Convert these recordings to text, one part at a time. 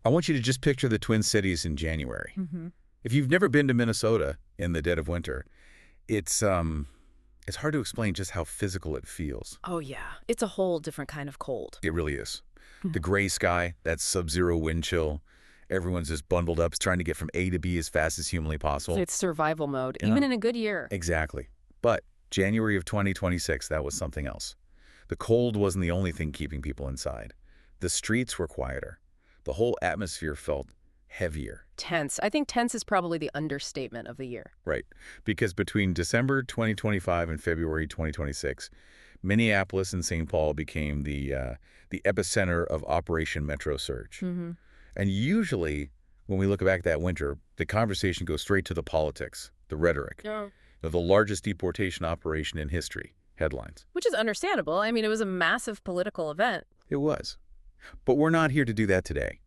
I want you to just picture the Twin Cities in January. If you've never been to Minnesota in the dead of winter, it's hard to explain just how physical it feels. Oh, yeah. It's a whole different kind of cold. It really is. The gray sky, that sub-zero wind chill, everyone's just bundled up, trying to get from A to B as fast as humanly possible. It's survival mode, even in a good year. Exactly. But January of 2026, that was something else. The cold wasn't the only thing keeping people inside. The streets were quieter. The whole atmosphere felt heavier. Tense. I think tense is probably the understatement of the year. Right. Because between December 2025 and February 2026, Minneapolis and St. Paul became the epicenter of Operation Metro Surge. And usually, when we look back that winter, the conversation goes straight to the politics, the rhetoric. The largest deportation operation in history. Headlines. Which is understandable. I mean, it was a massive political event. It was. But we're not here to do that today.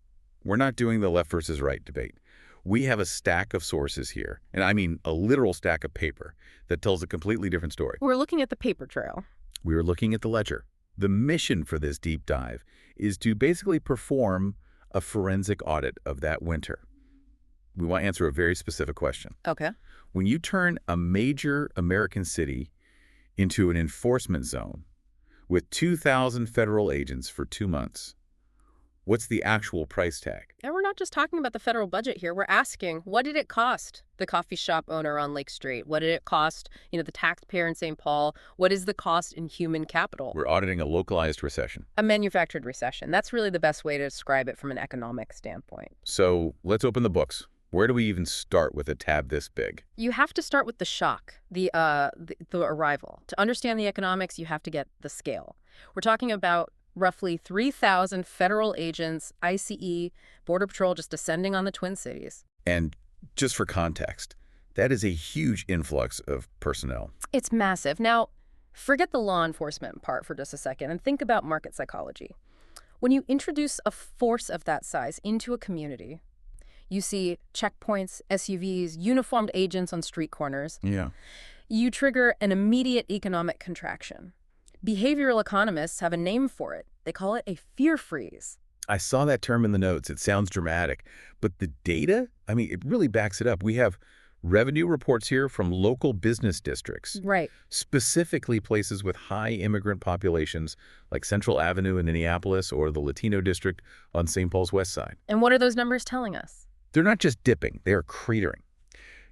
We're not doing the left versus right debate. We have a stack of sources here, and I mean a literal stack of paper, that tells a completely different story. We're looking at the paper trail. We were looking at the ledger. The mission for this deep dive is to basically perform a forensic audit of that winter. We want to answer a very specific question. Okay. When you turn a major American city into an enforcement zone with 2,000 federal agents for 2 months, what's the actual price tag? And we're not just talking about the federal budget here. We're asking, what did it cost the coffee shop owner on Lake Street? What did it cost, the taxpayer in St. Paul? What is the cost in human capital? We're auditing a localized recession. A manufactured recession. That's really the best way to describe it from an economic standpoint. So let's open the books. Where do we even start with a tab this big? You have to start with the shock, the arrival. To understand the economics, you have to get the scale. We're talking about roughly 3,000 federal agents, ICE, Border Patrol just descending on the Twin Cities. And just for context, that is a huge influx of personnel. It's massive. Now, forget the law enforcement part for just a second and think about market psychology. When you introduce a force of that size into a community, you see checkpoints, SUVs, uniformed agents on street corners. Yeah. You trigger an immediate economic contraction. Behavioral economists have a name for it. They call it a fear freeze. I saw that term in the notes. It sounds dramatic. But the data, I mean, it really backs it up. We have revenue reports here from local business districts. Right. Specifically places with high immigrant populations like Central Avenue in Minneapolis or the Latino district on St. Paul's West Side. And what are those numbers telling us? They're not just dipping, they are cratering.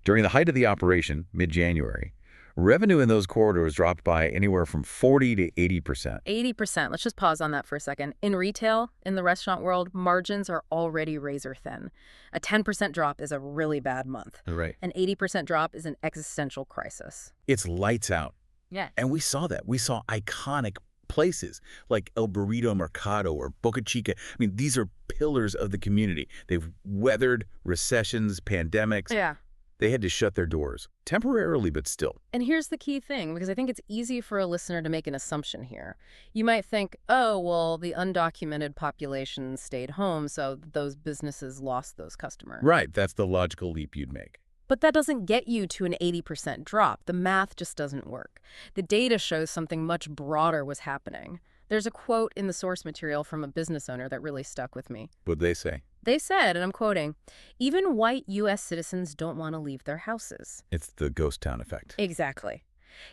During the height of the operation, mid-January, revenue in those corridors dropped by anywhere from 40 to 80%. 80%. Let's just pause on that for a second. In retail, in the restaurant world, margins are already razor thin. A 10% drop is a really bad month. Right. An 80% drop is an existential crisis. It's lights out. Yeah. And we saw that. We saw iconic places like El Burrito Mercado or Boca Chica. I mean, these are pillars of the community. They've weathered recessions, pandemics. Yeah. They had to shut their doors, temporarily, but still. And here's the key thing, because I think it's easy for a listener to make an assumption here. You might think, oh, well, the undocumented population stayed home, so those businesses lost those customers. Right, that's the logical leap you'd make. But that doesn't get you to an 80% drop. The math just doesn't work. The data shows something much broader was happening. There's a quote in the source material from a business owner that really stuck with me. What'd they say? They said, and I'm quoting, "Even white U.S. citizens don't want to leave their houses." It's the ghost town effect. Exactly.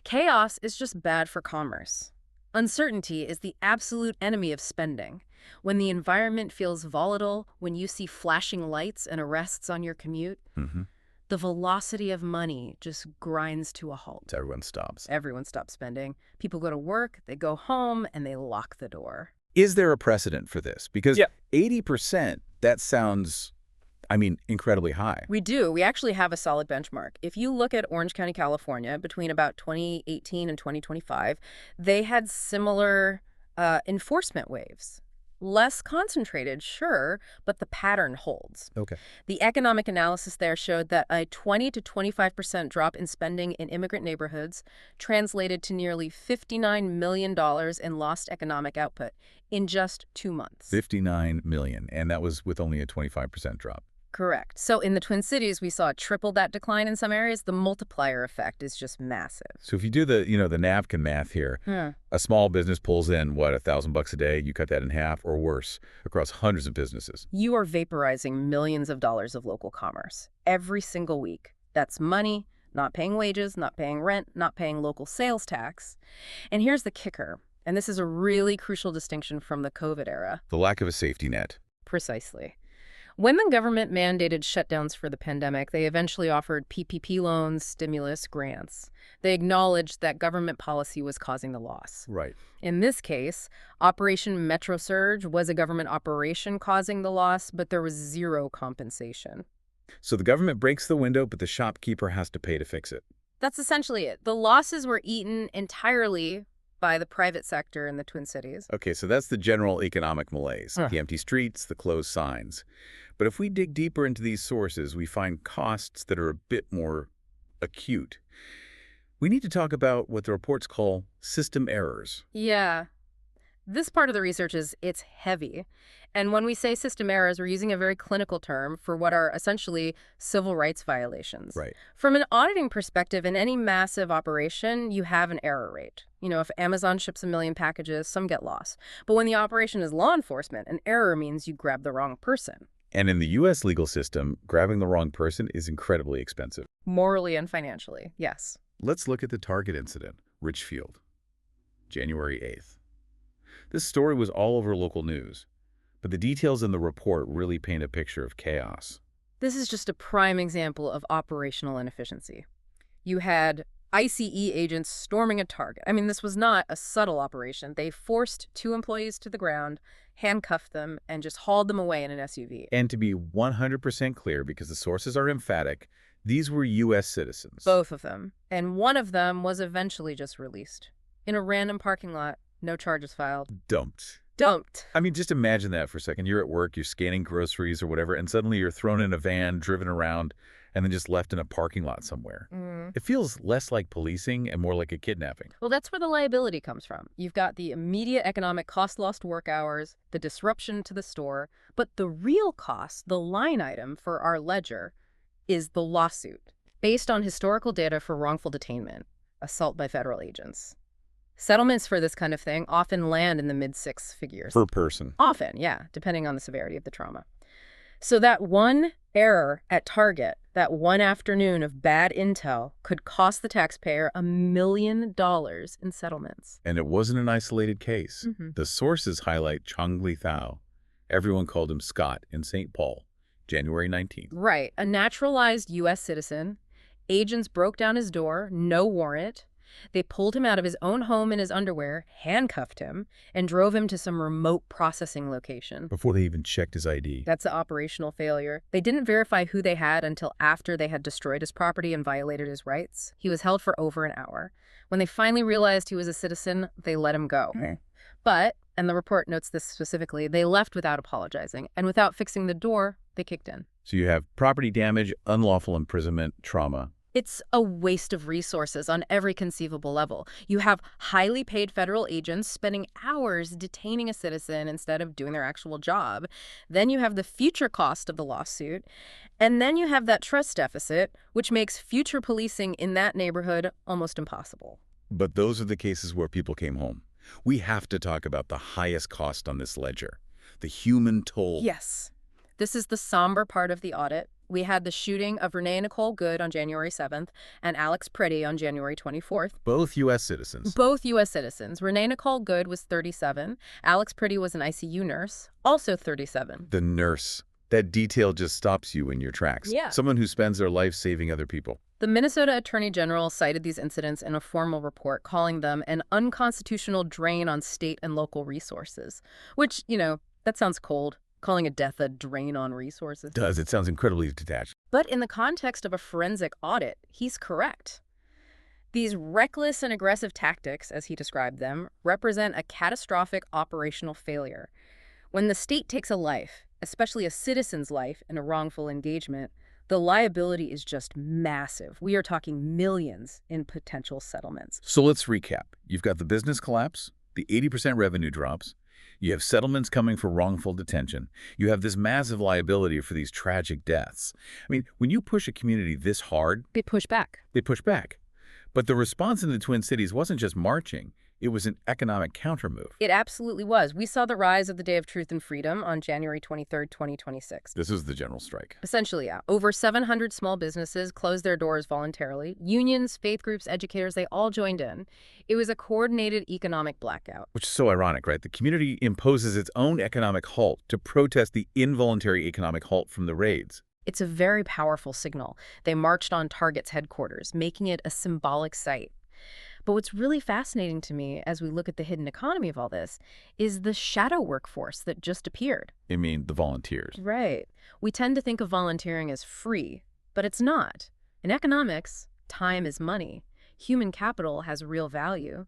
Chaos is just bad for commerce. Uncertainty is the absolute enemy of spending. When the environment feels volatile, when you see flashing lights and arrests on your commute, the velocity of money just grinds to a halt. Everyone stops. Everyone stops spending. People go to work, they go home, and they lock the door. Is there a precedent for this? Because 80%, that sounds, I mean, incredibly high. We do. We actually have a solid benchmark. If you look at Orange County, California, between about 2018 and 2025, they had similar enforcement waves. Less concentrated, sure, but the pattern holds. Okay. The economic analysis there showed that a 20 to 25% drop in spending in immigrant neighborhoods translated to nearly $59 million in lost economic output in just 2 months. $59 million, and that was with only a 25% drop. Correct. So in the Twin Cities, we saw triple that decline in some areas. The multiplier effect is just massive. So if you do the napkin math here, Hmm. a small business pulls in, what, $1,000 a day? You cut that in half or worse across hundreds of businesses. You are vaporizing millions of dollars of local commerce every single week. That's money, not paying wages, not paying rent, not paying local sales tax. And here's the kicker, and this is a really crucial distinction from the COVID era. The lack of a safety net. Precisely. When the government mandated shutdowns for the pandemic, they eventually offered PPP loans, stimulus, grants. They acknowledged that government policy was causing the loss. Right. In this case, Operation Metro Surge was a government operation causing the loss, but there was zero compensation. So the government breaks the window, but the shopkeeper has to pay to fix it. That's essentially it. The losses were eaten entirely by the private sector in the Twin Cities. Okay, so that's the general economic malaise, the empty streets, the closed signs. But if we dig deeper into these sources, we find costs that are a bit more acute. We need to talk about what the reports call system errors. Yeah. This part of the research it's heavy. And when we say system errors, we're using a very clinical term for what are essentially civil rights violations. Right. From an auditing perspective, in any massive operation, you have an error rate. You know, if Amazon ships 1 million packages, some get lost. But when the operation is law enforcement, an error means you grab the wrong person. And in the U.S. legal system, grabbing the wrong person is incredibly expensive. Morally and financially, yes. Let's look at the Target incident, Richfield, January 8th. This story was all over local news, but the details in the report really paint a picture of chaos. This is just a prime example of operational inefficiency. You had ICE agents storming a Target. I mean, this was not a subtle operation. They forced 2 employees to the ground, handcuffed them, and just hauled them away in an SUV. And to be 100% clear, because the sources are emphatic, these were U.S. citizens. Both of them. And one of them was eventually just released. In a random parking lot, no charges filed. Dumped. I mean, just imagine that for a second. You're at work, you're scanning groceries or whatever, and suddenly you're thrown in a van, driven around, and then just left in a parking lot somewhere. It feels less like policing and more like a kidnapping. Well, that's where the liability comes from. You've got the immediate economic cost, lost work hours, the disruption to the store, but the real cost, the line item for our ledger, is the lawsuit, based on historical data for wrongful detainment, assault by federal agents. Settlements for this kind of thing often land in the mid-6 figures. Per person. Often, yeah, depending on the severity of the trauma. So that one error at Target, that one afternoon of bad intel, could cost the taxpayer $1 million in settlements. And it wasn't an isolated case. The sources highlight ChongLy Thao. Everyone called him Scott in St. Paul, January 19th. Right, a naturalized U.S. citizen. Agents broke down his door, no warrant. They pulled him out of his own home in his underwear, handcuffed him, and drove him to some remote processing location. Before they even checked his ID. That's an operational failure. They didn't verify who they had until after they had destroyed his property and violated his rights. He was held for over an hour. When they finally realized he was a citizen, they let him go. But, and the report notes this specifically, they left without apologizing, and without fixing the door, they kicked in. So you have property damage, unlawful imprisonment, trauma. It's a waste of resources on every conceivable level. You have highly paid federal agents spending hours detaining a citizen instead of doing their actual job. Then you have the future cost of the lawsuit. And then you have that trust deficit, which makes future policing in that neighborhood almost impossible. But those are the cases where people came home. We have to talk about the highest cost on this ledger, the human toll. Yes. This is the somber part of the audit. We had the shooting of Renee Nicole Good on January 7th and Alex Pretty on January 24th. Both U.S. citizens. Both U.S. citizens. Renee Nicole Good was 37. Alex Pretty was an ICU nurse, also 37. The nurse. That detail just stops you in your tracks. Yeah. Someone who spends their life saving other people. The Minnesota Attorney General cited these incidents in a formal report, calling them an unconstitutional drain on state and local resources. Which, that sounds cold. Calling a death a drain on resources. Does. It sounds incredibly detached. But in the context of a forensic audit, he's correct. These reckless and aggressive tactics, as he described them, represent a catastrophic operational failure. When the state takes a life, especially a citizen's life in a wrongful engagement, the liability is just massive. We are talking millions in potential settlements. So let's recap. You've got the business collapse, the 80% revenue drops. You have settlements coming for wrongful detention. You have this massive liability for these tragic deaths. I mean, when you push a community this hard, They push back. they push back. But the response in the Twin Cities wasn't just marching. It was an economic countermove. It absolutely was. We saw the rise of the Day of Truth and Freedom on January 23rd, 2026. This is the general strike. Essentially, yeah. Over 700 small businesses closed their doors voluntarily. Unions, faith groups, educators, they all joined in. It was a coordinated economic blackout. Which is so ironic, right? The community imposes its own economic halt to protest the involuntary economic halt from the raids. It's a very powerful signal. They marched on Target's headquarters, making it a symbolic site. But what's really fascinating to me as we look at the hidden economy of all this is the shadow workforce that just appeared. I mean, the volunteers. Right. We tend to think of volunteering as free, but it's not. In economics, time is money. Human capital has real value.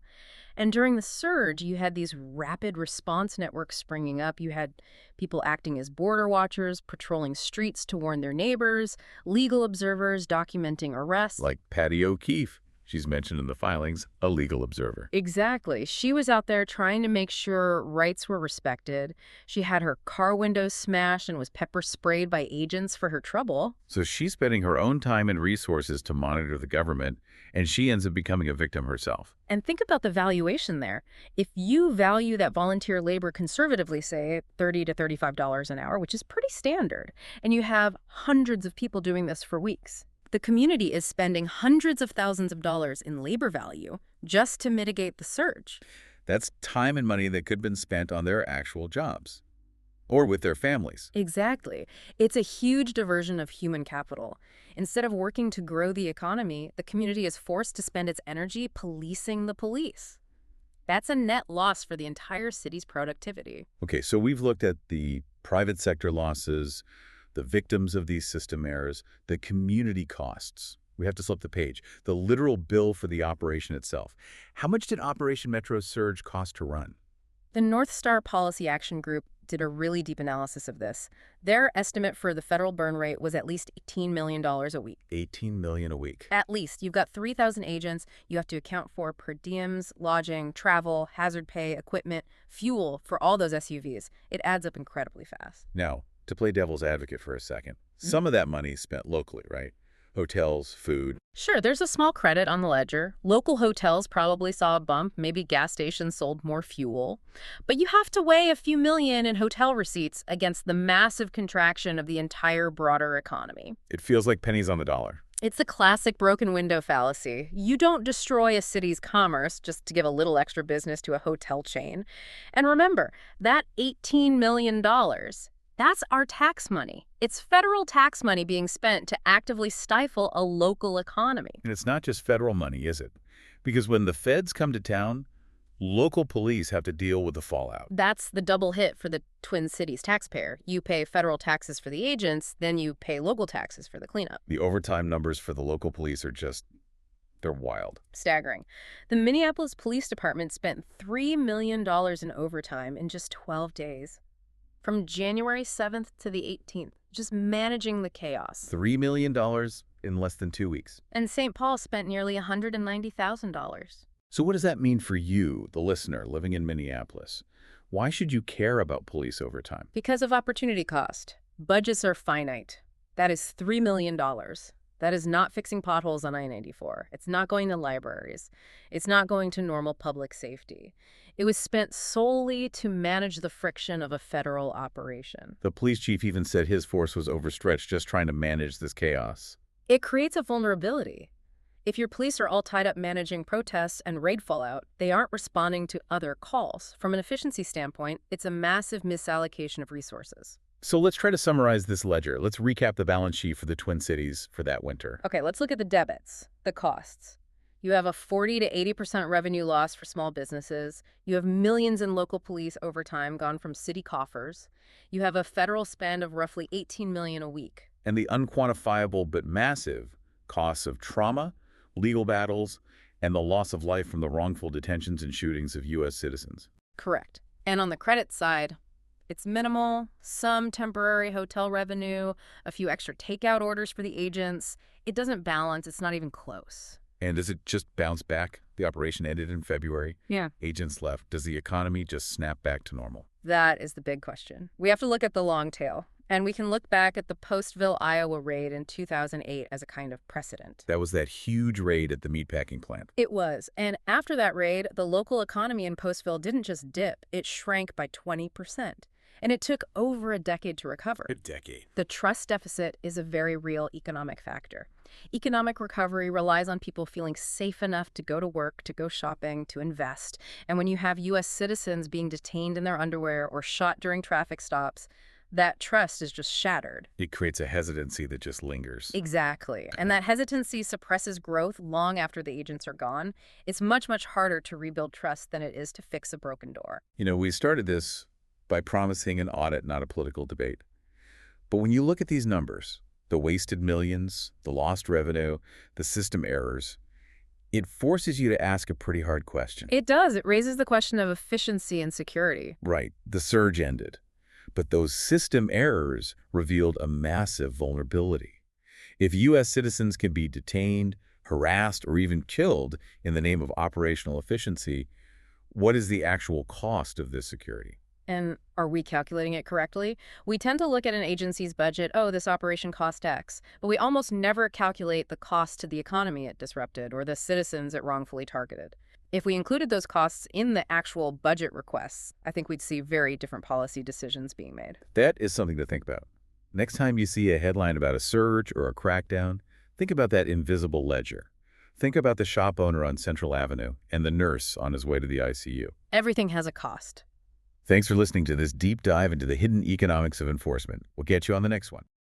And during the surge, you had these rapid response networks springing up. You had people acting as border watchers, patrolling streets to warn their neighbors, legal observers documenting arrests. Like Patty O'Keefe. She's mentioned in the filings, a legal observer. Exactly. She was out there trying to make sure rights were respected. She had her car windows smashed and was pepper sprayed by agents for her trouble. So she's spending her own time and resources to monitor the government, and she ends up becoming a victim herself. And think about the valuation there. If you value that volunteer labor conservatively, say $30 to $35 an hour, which is pretty standard, and you have hundreds of people doing this for weeks, the community is spending hundreds of thousands of dollars in labor value just to mitigate the surge. That's time and money that could have been spent on their actual jobs or with their families. Exactly. It's a huge diversion of human capital. Instead of working to grow the economy, the community is forced to spend its energy policing the police. That's a net loss for the entire city's productivity. Okay, so we've looked at the private sector losses, the victims of these system errors, the community costs. We have to flip the page. The literal bill for the operation itself. How much did Operation Metro Surge cost to run? The North Star Policy Action Group did a really deep analysis of this. Their estimate for the federal burn rate was at least $18 million a week. $18 million a week. At least. You've got 3,000 agents. You have to account for per diems, lodging, travel, hazard pay, equipment, fuel for all those SUVs. It adds up incredibly fast. Now, to play devil's advocate for a second, some of that money is spent locally, right? Hotels, food. Sure, there's a small credit on the ledger. Local hotels probably saw a bump. Maybe gas stations sold more fuel. But you have to weigh a few million in hotel receipts against the massive contraction of the entire broader economy. It feels like pennies on the dollar. It's the classic broken window fallacy. You don't destroy a city's commerce just to give a little extra business to a hotel chain. And remember, that $18 million, that's our tax money. It's federal tax money being spent to actively stifle a local economy. And it's not just federal money, is it? Because when the feds come to town, local police have to deal with the fallout. That's the double hit for the Twin Cities taxpayer. You pay federal taxes for the agents, then you pay local taxes for the cleanup. The overtime numbers for the local police are just, they're wild. Staggering. The Minneapolis Police Department spent $3 million in overtime in just 12 days. From January 7th to the 18th, just managing the chaos. $3 million in less than 2 weeks. And St. Paul spent nearly $190,000. So what does that mean for you, the listener, living in Minneapolis? Why should you care about police overtime? Because of opportunity cost. Budgets are finite. That is $3 million. That is not fixing potholes on I-94. It's not going to libraries. It's not going to normal public safety. It was spent solely to manage the friction of a federal operation. The police chief even said his force was overstretched just trying to manage this chaos. It creates a vulnerability. If your police are all tied up managing protests and raid fallout, they aren't responding to other calls. From an efficiency standpoint, it's a massive misallocation of resources. So let's try to summarize this ledger. Let's recap the balance sheet for the Twin Cities for that winter. Okay, let's look at the debits, the costs. You have a 40 to 80% revenue loss for small businesses. You have millions in local police overtime gone from city coffers. You have a federal spend of roughly $18 million a week. And the unquantifiable but massive costs of trauma, legal battles, and the loss of life from the wrongful detentions and shootings of U.S. citizens. Correct. And on the credit side, it's minimal, some temporary hotel revenue, a few extra takeout orders for the agents. It doesn't balance. It's not even close. And does it just bounce back? The operation ended in February. Yeah. Agents left. Does the economy just snap back to normal? That is the big question. We have to look at the long tail, and we can look back at the Postville, Iowa raid in 2008 as a kind of precedent. That was that huge raid at the meatpacking plant. It was, and after that raid, the local economy in Postville didn't just dip, it shrank by 20%. And it took over a decade to recover. A decade. The trust deficit is a very real economic factor. Economic recovery relies on people feeling safe enough to go to work, to go shopping, to invest. And when you have U.S. citizens being detained in their underwear or shot during traffic stops, that trust is just shattered. It creates a hesitancy that just lingers. Exactly. And that hesitancy suppresses growth long after the agents are gone. It's much, much harder to rebuild trust than it is to fix a broken door. You know, we started this by promising an audit, not a political debate. But when you look at these numbers, the wasted millions, the lost revenue, the system errors, it forces you to ask a pretty hard question. It does. It raises the question of efficiency and security. Right. The surge ended. But those system errors revealed a massive vulnerability. If U.S. citizens can be detained, harassed, or even killed in the name of operational efficiency, what is the actual cost of this security? And are we calculating it correctly? We tend to look at an agency's budget, oh, this operation cost X, but we almost never calculate the cost to the economy it disrupted or the citizens it wrongfully targeted. If we included those costs in the actual budget requests, I think we'd see very different policy decisions being made. That is something to think about. Next time you see a headline about a surge or a crackdown, think about that invisible ledger. Think about the shop owner on Central Avenue and the nurse on his way to the ICU. Everything has a cost. Thanks for listening to this deep dive into the hidden economics of enforcement. We'll get you on the next one.